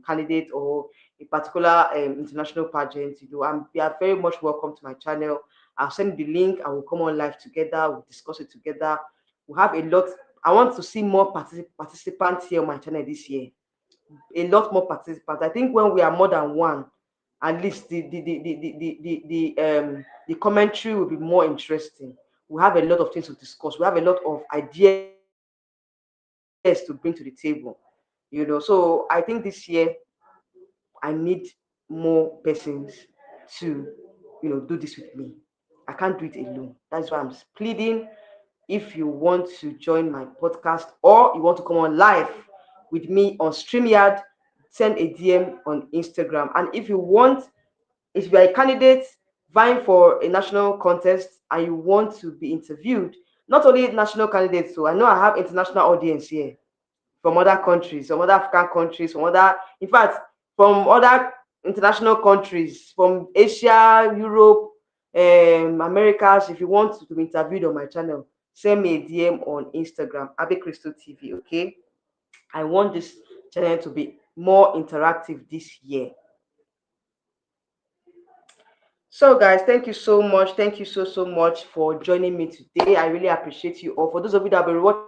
candidate or a particular international pageant. You are very much welcome to my channel. I'll send the link and we'll come on live together. We'll discuss it together. We'll have a lot. I want to see more participants here on my channel this year. A lot more participants. I think when we are more than one, at least the commentary will be more interesting. We have a lot of things to discuss. We have a lot of ideas to bring to the table. So I think this year I need more persons to do this with me. I can't do it alone. That's why I'm pleading. If you want to join my podcast or you want to come on live with me on StreamYard, send a DM on Instagram. And if you are a candidate vying for a national contest and you want to be interviewed, not only national candidates, so I know I have international audience here from other countries, some other African countries, in fact, from other international countries, from Asia, Europe, Americas. If you want to be interviewed on my channel, send me a DM on Instagram, Abicristo TV. Okay, I want this channel to be more interactive this year. So, guys, thank you so much. Thank you so much for joining me today. I really appreciate you all. For those of you that have been watching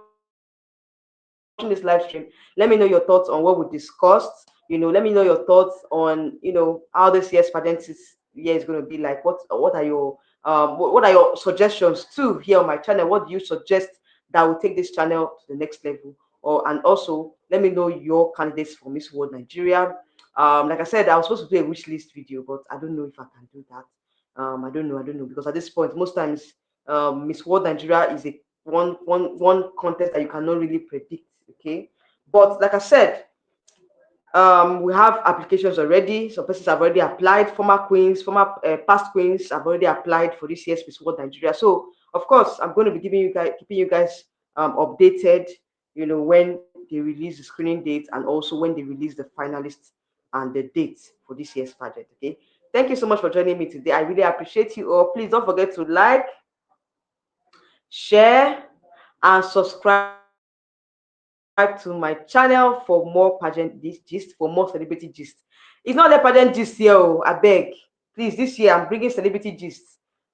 this live stream, let me know your thoughts on what we discussed. Let me know your thoughts on how this year's pageant year is going to be like. What are your suggestions too here on my channel? What do you suggest that will take this channel to the next level? And also let me know your candidates for Miss World Nigeria. Like I said, I was supposed to do a wish list video, but I don't know if I can do that. I don't know, because at this point, most times, Miss World Nigeria is a one contest that you cannot really predict. Okay, but like I said, We have applications already. Some persons have already applied. Former queens, former past queens have already applied for this year's Miss World Nigeria. So, of course, I'm going to be giving you guys, keeping you guys updated. When they release the screening date and also when they release the finalists and the dates for this year's pageant. Okay. Thank you so much for joining me today. I really appreciate you all. Please don't forget to like, share, and subscribe to my channel for more pageant gist, for more celebrity gist. It's not the pageant gist here, I beg. Please, this year I'm bringing celebrity gist.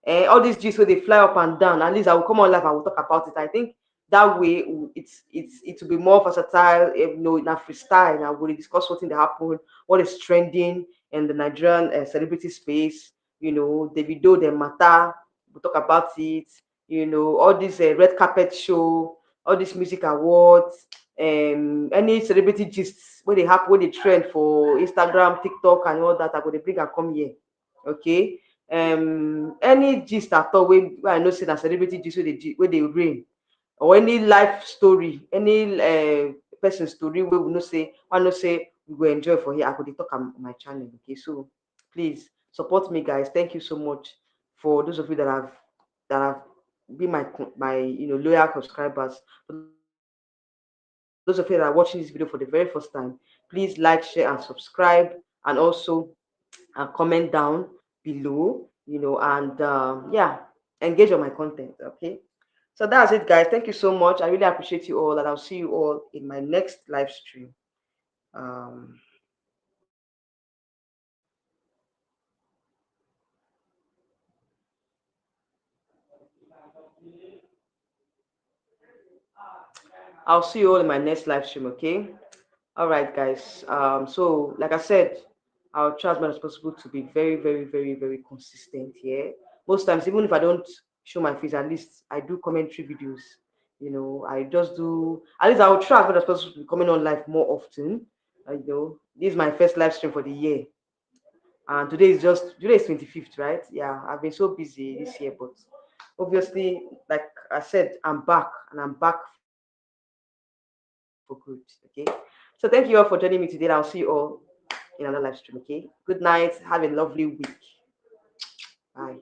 All these gists where they fly up and down. At least I will come on live and we'll talk about it. I think that way it will be more versatile. Na freestyle. Now we'll discuss what's in the happen, what is trending in the Nigerian celebrity space. Davido, the matter. We'll talk about it. All this red carpet show, all these music awards, any celebrity gists where they happen, where they trend for Instagram, TikTok, and all that. I go dey bring and come here. Okay. Any gist at all where I know say na celebrity gist where they reign, or any life story, any person story where we know say I know say we go enjoy for here. I go dey talk am on my channel. Okay, so please support me, guys. Thank you so much for those of you that have been my loyal subscribers. For those of you that are watching this video for the very first time, please like, share, and subscribe, and also comment down below, engage on my content. Okay. So that's it, guys. Thank you so much. I really appreciate you all, and I'll see you all in my next live stream. Um, I'll see you all in my next live stream. Okay. All right, guys. So like I said, I'll try as much as possible to be very, very, very, very consistent here. Most times, even if I don't show my face, at least I do commentary videos. I just do. At least I will try as much as possible to be coming on live more often. This is my first live stream for the year, and today is 25th, right? Yeah, I've been so busy this year, but obviously, like I said, I'm back, and I'm back for good. Okay. So thank you all for joining me today. I'll see you all in another live stream. Okay. Good night. Have a lovely week. Bye.